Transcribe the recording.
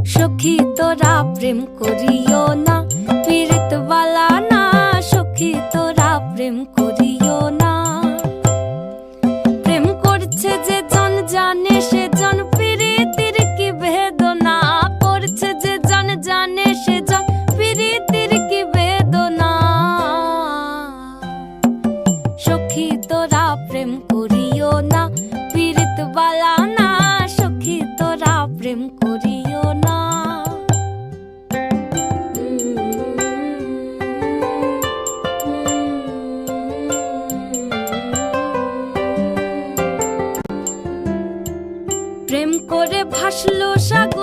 সখী তোরা প্রেম করিও না, পীড়িত বালা না। সখী তোরা প্রেম করিও না। প্রেম করছে যে জন জানে সে জন, পীড়িতির কি বেদনা। করছে যে জন জানে সে জন, পীড়িতির কি বেদনা। সখী তোরা প্রেম করিও না, পীড়িত বালা না। সখী তোরা প্রেম করিও না। প্রেম করে ভাসলো সাগর